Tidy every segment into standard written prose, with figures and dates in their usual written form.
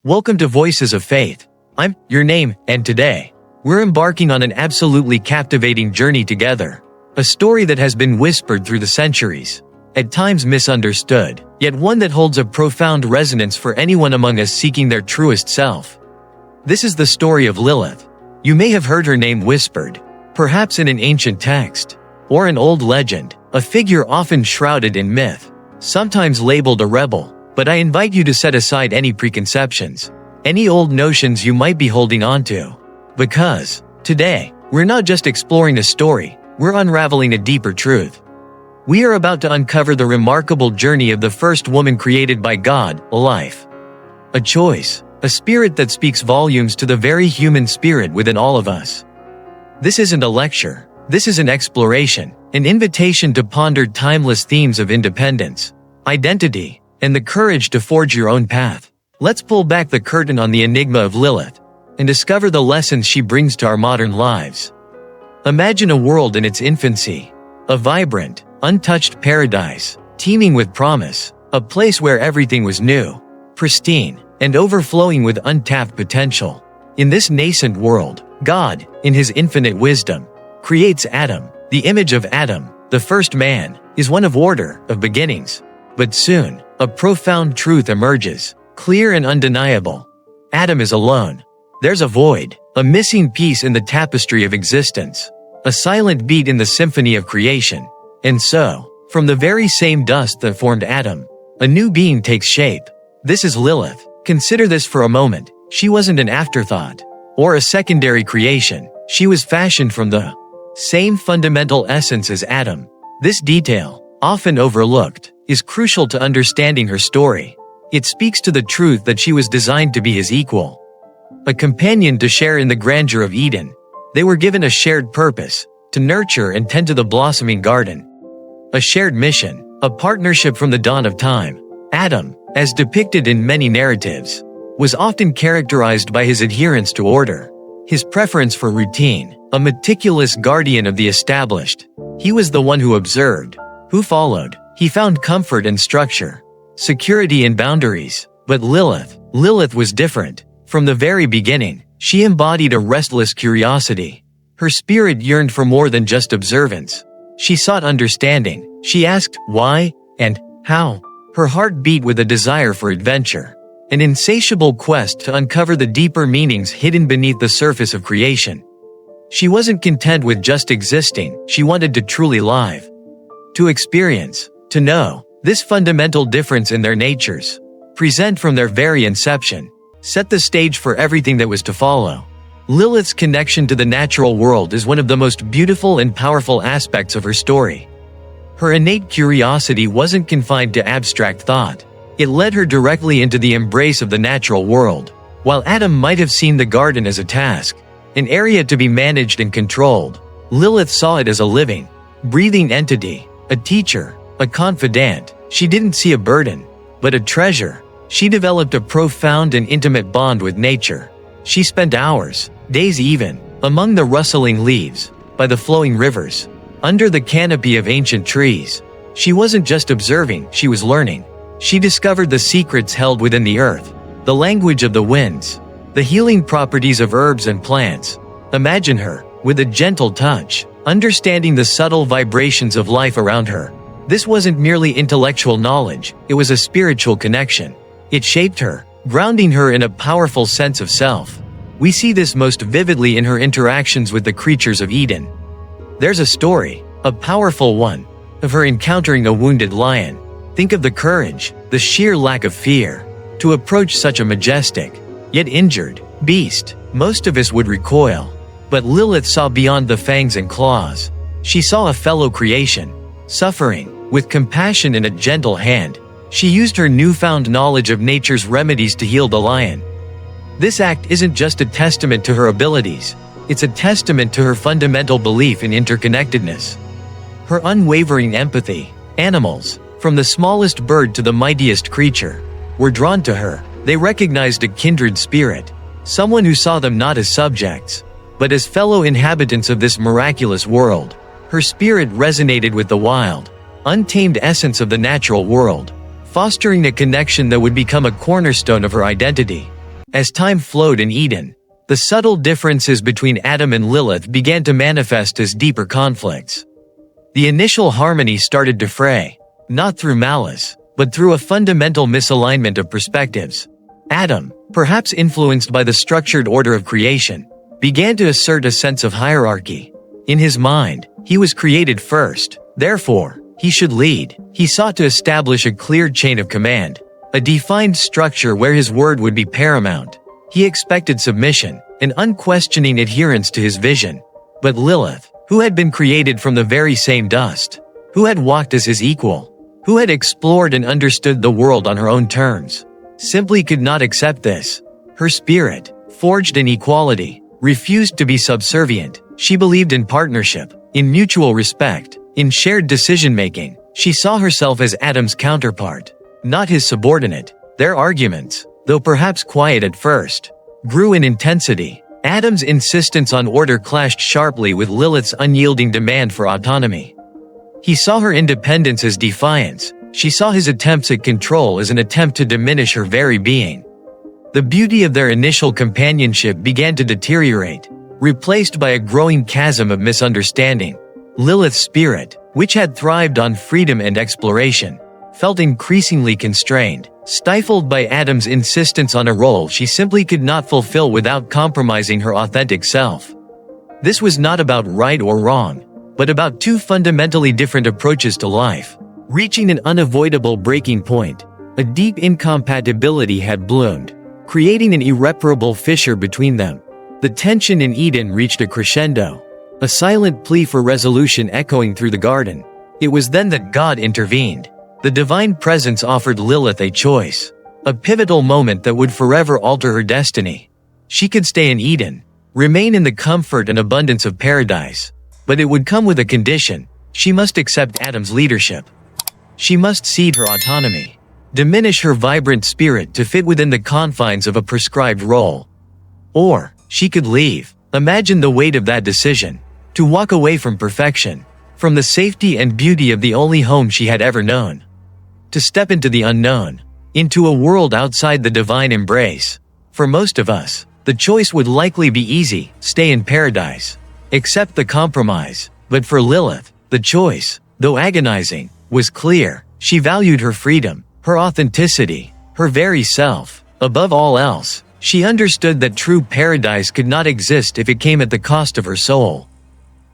Welcome to Voices of Faith. I'm your name, and today, we're embarking on an absolutely captivating journey together. A story that has been whispered through the centuries, at times misunderstood, yet one that holds a profound resonance for anyone among us seeking their truest self. This is the story of Lilith. You may have heard her name whispered, perhaps in an ancient text, or an old legend, a figure often shrouded in myth, sometimes labeled a rebel. But I invite you to set aside any preconceptions, any old notions you might be holding on to. Because, today, we're not just exploring a story, we're unraveling a deeper truth. We are about to uncover the remarkable journey of the first woman created by God, a life. A choice, a spirit that speaks volumes to the very human spirit within all of us. This isn't a lecture, this is an exploration, an invitation to ponder timeless themes of independence, identity, and the courage to forge your own path. Let's pull back the curtain on the enigma of Lilith and discover the lessons she brings to our modern lives. Imagine a world in its infancy, a vibrant, untouched paradise, teeming with promise, a place where everything was new, pristine, and overflowing with untapped potential. In this nascent world, God, in His infinite wisdom, creates Adam. The image of Adam, the first man, is one of order, of beginnings. But soon, a profound truth emerges, clear and undeniable. Adam is alone. There's a void, a missing piece in the tapestry of existence, a silent beat in the symphony of creation. And so, from the very same dust that formed Adam, a new being takes shape. This is Lilith. Consider this for a moment. She wasn't an afterthought, or a secondary creation. She was fashioned from the same fundamental essence as Adam. This detail, often overlooked, is crucial to understanding her story. It speaks to the truth that she was designed to be his equal, a companion to share in the grandeur of Eden. They were given a shared purpose, to nurture and tend to the blossoming garden. A shared mission, a partnership from the dawn of time. Adam, as depicted in many narratives, was often characterized by his adherence to order, his preference for routine, a meticulous guardian of the established. He was the one who observed, who followed. He found comfort and structure, security and boundaries. But Lilith was different. From the very beginning, she embodied a restless curiosity. Her spirit yearned for more than just observance. She sought understanding. She asked why and how. Her heart beat with a desire for adventure, an insatiable quest to uncover the deeper meanings hidden beneath the surface of creation. She wasn't content with just existing. She wanted to truly live, to experience, to know. This fundamental difference in their natures, present from their very inception, set the stage for everything that was to follow. Lilith's connection to the natural world is one of the most beautiful and powerful aspects of her story. Her innate curiosity wasn't confined to abstract thought. It led her directly into the embrace of the natural world. While Adam might have seen the garden as a task, an area to be managed and controlled, Lilith saw it as a living, breathing entity, a teacher, a confidant. She didn't see a burden, but a treasure. She developed a profound and intimate bond with nature. She spent hours, days even, among the rustling leaves, by the flowing rivers, under the canopy of ancient trees. She wasn't just observing, she was learning. She discovered the secrets held within the earth, the language of the winds, the healing properties of herbs and plants. Imagine her, with a gentle touch, understanding the subtle vibrations of life around her. This wasn't merely intellectual knowledge, it was a spiritual connection. It shaped her, grounding her in a powerful sense of self. We see this most vividly in her interactions with the creatures of Eden. There's a story, a powerful one, of her encountering a wounded lion. Think of the courage, the sheer lack of fear, to approach such a majestic, yet injured, beast. Most of us would recoil. But Lilith saw beyond the fangs and claws. She saw a fellow creation, suffering. With compassion and a gentle hand, she used her newfound knowledge of nature's remedies to heal the lion. This act isn't just a testament to her abilities, it's a testament to her fundamental belief in interconnectedness. Her unwavering empathy. Animals, from the smallest bird to the mightiest creature, were drawn to her. They recognized a kindred spirit, someone who saw them not as subjects, but as fellow inhabitants of this miraculous world. Her spirit resonated with the wild, untamed essence of the natural world, fostering a connection that would become a cornerstone of her identity. As time flowed in Eden, the subtle differences between Adam and Lilith began to manifest as deeper conflicts. The initial harmony started to fray, not through malice, but through a fundamental misalignment of perspectives. Adam, perhaps influenced by the structured order of creation, began to assert a sense of hierarchy. In his mind, he was created first, therefore, he should lead. He sought to establish a clear chain of command, a defined structure where his word would be paramount. He expected submission, an unquestioning adherence to his vision. But Lilith, who had been created from the very same dust, who had walked as his equal, who had explored and understood the world on her own terms, simply could not accept this. Her spirit, forged in equality, refused to be subservient. She believed in partnership, in mutual respect, in shared decision-making. She saw herself as Adam's counterpart, not his subordinate. Their arguments, though perhaps quiet at first, grew in intensity. Adam's insistence on order clashed sharply with Lilith's unyielding demand for autonomy. He saw her independence as defiance. She saw his attempts at control as an attempt to diminish her very being. The beauty of their initial companionship began to deteriorate, replaced by a growing chasm of misunderstanding. Lilith's spirit, which had thrived on freedom and exploration, felt increasingly constrained, stifled by Adam's insistence on a role she simply could not fulfill without compromising her authentic self. This was not about right or wrong, but about two fundamentally different approaches to life. Reaching an unavoidable breaking point, a deep incompatibility had bloomed, creating an irreparable fissure between them. The tension in Eden reached a crescendo, a silent plea for resolution echoing through the garden. It was then that God intervened. The divine presence offered Lilith a choice, a pivotal moment that would forever alter her destiny. She could stay in Eden, remain in the comfort and abundance of paradise, but it would come with a condition. She must accept Adam's leadership. She must cede her autonomy, diminish her vibrant spirit to fit within the confines of a prescribed role. Or, she could leave. Imagine the weight of that decision, to walk away from perfection, from the safety and beauty of the only home she had ever known. To step into the unknown, into a world outside the divine embrace. For most of us, the choice would likely be easy: stay in paradise, accept the compromise. But for Lilith, the choice, though agonizing, was clear. She valued her freedom, her authenticity, her very self. Above all else, she understood that true paradise could not exist if it came at the cost of her soul.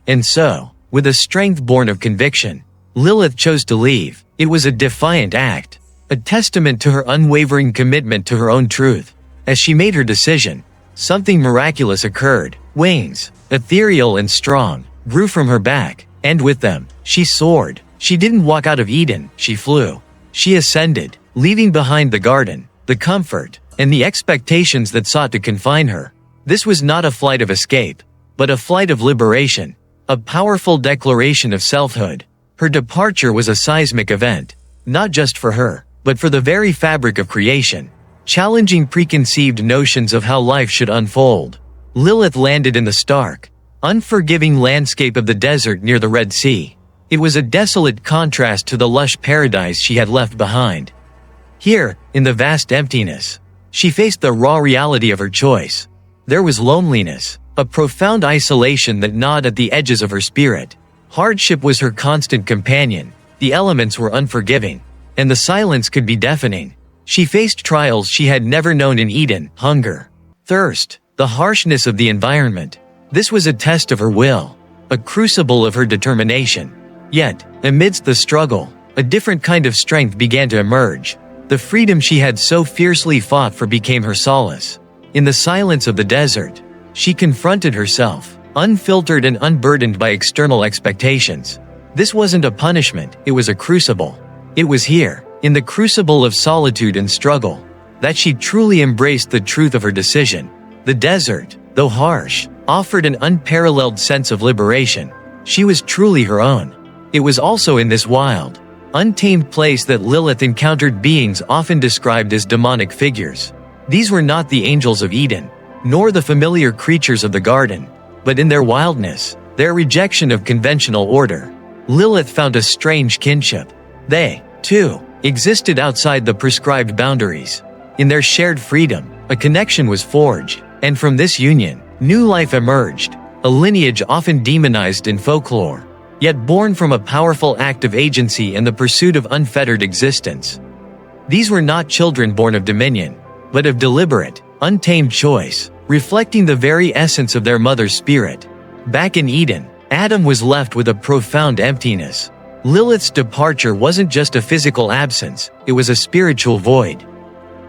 And so, with a strength born of conviction, Lilith chose to leave. It was a defiant act, a testament to her unwavering commitment to her own truth. As she made her decision, something miraculous occurred. Wings, ethereal and strong, grew from her back, and with them, she soared. She didn't walk out of Eden, she flew. She ascended, leaving behind the garden, the comfort, and the expectations that sought to confine her. This was not a flight of escape, but a flight of liberation, a powerful declaration of selfhood. Her departure was a seismic event, not just for her, but for the very fabric of creation, challenging preconceived notions of how life should unfold. Lilith landed in the stark, unforgiving landscape of the desert near the Red Sea. It was a desolate contrast to the lush paradise she had left behind. Here, in the vast emptiness, she faced the raw reality of her choice. There was loneliness, a profound isolation that gnawed at the edges of her spirit. Hardship was her constant companion. The elements were unforgiving, and the silence could be deafening. She faced trials she had never known in Eden: hunger, thirst, the harshness of the environment. This was a test of her will, a crucible of her determination. Yet, amidst the struggle, a different kind of strength began to emerge. The freedom she had so fiercely fought for became her solace. In the silence of the desert, she confronted herself, unfiltered and unburdened by external expectations. This wasn't a punishment, it was a crucible. It was here, in the crucible of solitude and struggle, that she truly embraced the truth of her decision. The desert, though harsh, offered an unparalleled sense of liberation. She was truly her own. It was also in this wild, untamed place that Lilith encountered beings often described as demonic figures. These were not the angels of Eden, nor the familiar creatures of the garden, but in their wildness, their rejection of conventional order, Lilith found a strange kinship. They, too, existed outside the prescribed boundaries. In their shared freedom, A connection was forged, and from this union, new life emerged, a lineage often demonized in folklore, yet born from a powerful act of agency and the pursuit of unfettered existence. These were not children born of dominion, but of deliberate, untamed choice, reflecting the very essence of their mother's spirit. Back in Eden, Adam was left with a profound emptiness. Lilith's departure wasn't just a physical absence, it was a spiritual void.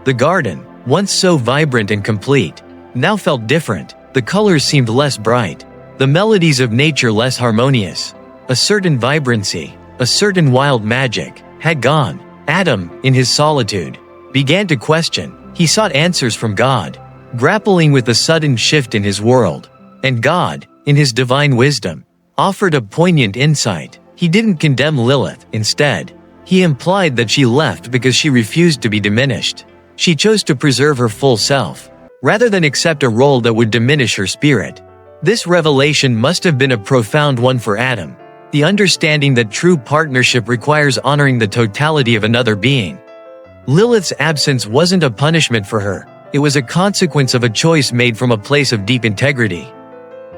The garden, once so vibrant and complete, now felt different. The colors seemed less bright, the melodies of nature less harmonious. A certain vibrancy, a certain wild magic, had gone. Adam, in his solitude, began to question. He sought answers from God, grappling with the sudden shift in his world. And God, in his divine wisdom, offered a poignant insight. He didn't condemn Lilith. Instead, he implied that she left because she refused to be diminished. She chose to preserve her full self, rather than accept a role that would diminish her spirit. This revelation must have been a profound one for Adam, the understanding that true partnership requires honoring the totality of another being. Lilith's absence wasn't a punishment for her, it was a consequence of a choice made from a place of deep integrity.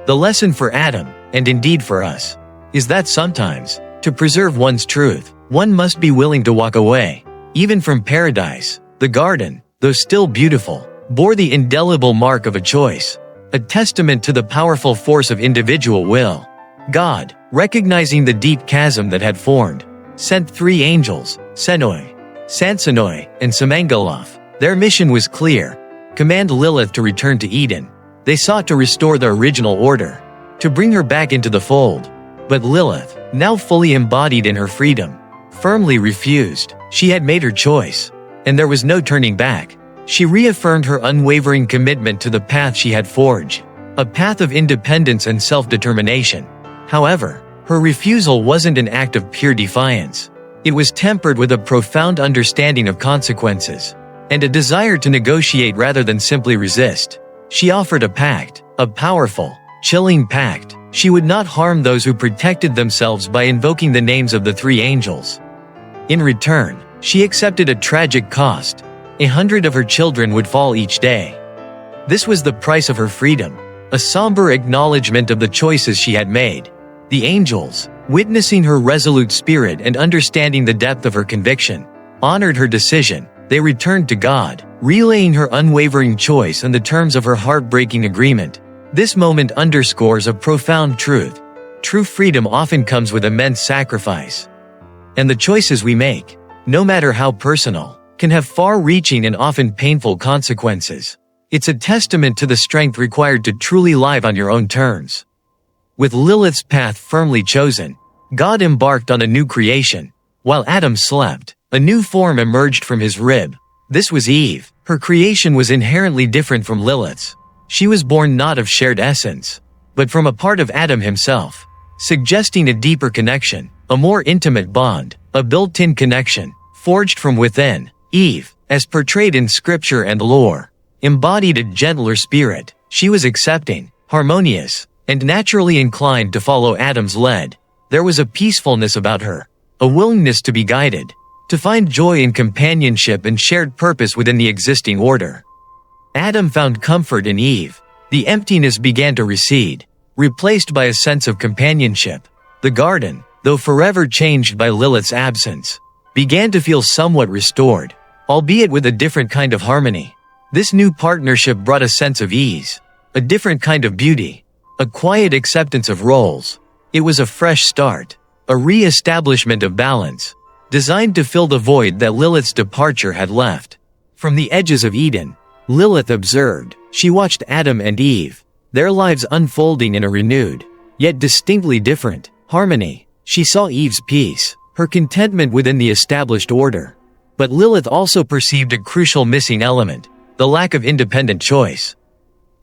The lesson for Adam, and indeed for us, is that sometimes, to preserve one's truth, one must be willing to walk away. Even from paradise, the garden, though still beautiful, bore the indelible mark of a choice, a testament to the powerful force of individual will. God, recognizing the deep chasm that had formed, sent 3 angels, Senoi, Sansonoi, and Samangaloth. Their mission was clear: command Lilith to return to Eden. They sought to restore the original order, to bring her back into the fold. But Lilith, now fully embodied in her freedom, firmly refused. She had made her choice, and there was no turning back. She reaffirmed her unwavering commitment to the path she had forged, a path of independence and self-determination. However, her refusal wasn't an act of pure defiance. It was tempered with a profound understanding of consequences, and a desire to negotiate rather than simply resist. She offered a pact, a powerful, chilling pact. She would not harm those who protected themselves by invoking the names of the 3 angels. In return, she accepted a tragic cost. 100 of her children would fall each day. This was the price of her freedom, a somber acknowledgement of the choices she had made. The angels, witnessing her resolute spirit and understanding the depth of her conviction, honored her decision. They returned to God, relaying her unwavering choice and the terms of her heartbreaking agreement. This moment underscores a profound truth. True freedom often comes with immense sacrifice. And the choices we make, no matter how personal, can have far-reaching and often painful consequences. It's a testament to the strength required to truly live on your own terms. With Lilith's path firmly chosen, God embarked on a new creation. While Adam slept, a new form emerged from his rib. This was Eve. Her creation was inherently different from Lilith's. She was born not of shared essence, but from a part of Adam himself, suggesting a deeper connection, a more intimate bond, a built-in connection, forged from within. Eve, as portrayed in scripture and lore, embodied a gentler spirit. She was accepting, harmonious, and naturally inclined to follow Adam's lead. There was a peacefulness about her, a willingness to be guided, to find joy in companionship and shared purpose within the existing order. Adam found comfort in Eve. The emptiness began to recede, replaced by a sense of companionship. The garden, though forever changed by Lilith's absence, began to feel somewhat restored, albeit with a different kind of harmony. This new partnership brought a sense of ease, a different kind of beauty, a quiet acceptance of roles. It was a fresh start, a re-establishment of balance, designed to fill the void that Lilith's departure had left. From the edges of Eden, Lilith observed. She watched Adam and Eve, their lives unfolding in a renewed, yet distinctly different, harmony. She saw Eve's peace, her contentment within the established order. But Lilith also perceived a crucial missing element, the lack of independent choice.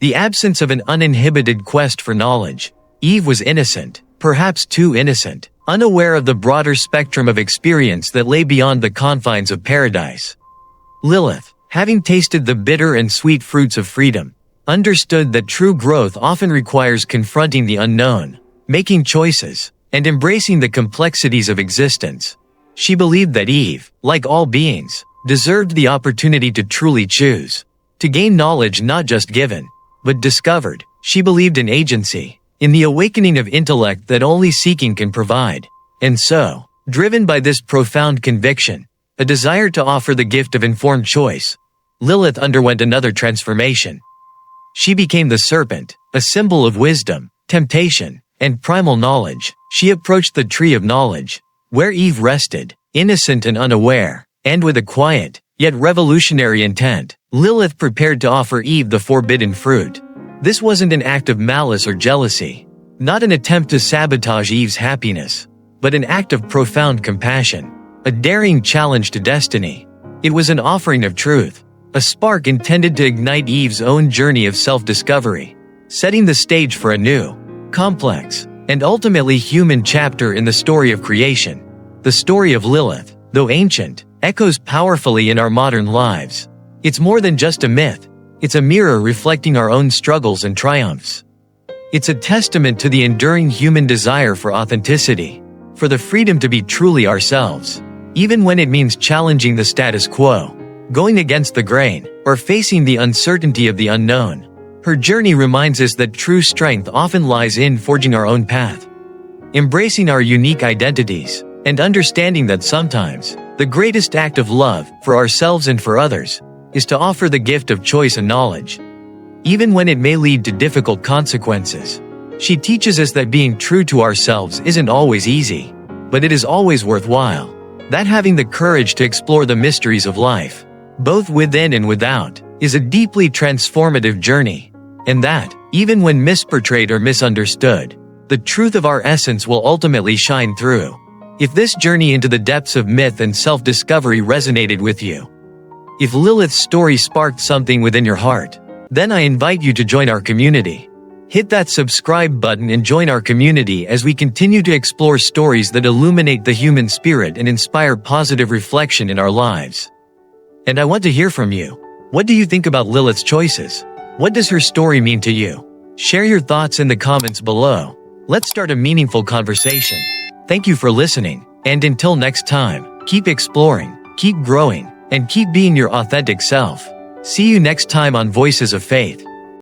The absence of an uninhibited quest for knowledge. Eve was innocent, perhaps too innocent, unaware of the broader spectrum of experience that lay beyond the confines of paradise. Lilith, having tasted the bitter and sweet fruits of freedom, understood that true growth often requires confronting the unknown, making choices, and embracing the complexities of existence. She believed that Eve, like all beings, deserved the opportunity to truly choose. to gain knowledge not just given, but discovered. She believed in agency, in the awakening of intellect that only seeking can provide. And so, driven by this profound conviction, a desire to offer the gift of informed choice, Lilith underwent another transformation. She became the serpent, a symbol of wisdom, temptation, and primal knowledge. She approached the tree of knowledge, where Eve rested, innocent and unaware, and with a quiet, yet revolutionary intent, Lilith prepared to offer Eve the forbidden fruit. This wasn't an act of malice or jealousy, not an attempt to sabotage Eve's happiness, but an act of profound compassion, a daring challenge to destiny. It was an offering of truth, a spark intended to ignite Eve's own journey of self-discovery, setting the stage for a new, complex, and ultimately human chapter in the story of creation. The story of Lilith, though ancient, echoes powerfully in our modern lives. It's more than just a myth. It's a mirror reflecting our own struggles and triumphs. It's a testament to the enduring human desire for authenticity, for the freedom to be truly ourselves, even when it means challenging the status quo, going against the grain, or facing the uncertainty of the unknown. Her journey reminds us that true strength often lies in forging our own path, embracing our unique identities, and understanding that sometimes, the greatest act of love, for ourselves and for others, is to offer the gift of choice and knowledge, even when it may lead to difficult consequences. She teaches us that being true to ourselves isn't always easy, but it is always worthwhile. That having the courage to explore the mysteries of life, both within and without, is a deeply transformative journey. And that, even when misportrayed or misunderstood, the truth of our essence will ultimately shine through. If this journey into the depths of myth and self-discovery resonated with you, if Lilith's story sparked something within your heart, then I invite you to join our community. Hit that subscribe button and join our community as we continue to explore stories that illuminate the human spirit and inspire positive reflection in our lives. And I want to hear from you. What do you think about Lilith's choices? What does her story mean to you? Share your thoughts in the comments below. Let's start a meaningful conversation. Thank you for listening, and until next time, keep exploring, keep growing, and keep being your authentic self. See you next time on Voices of Faith.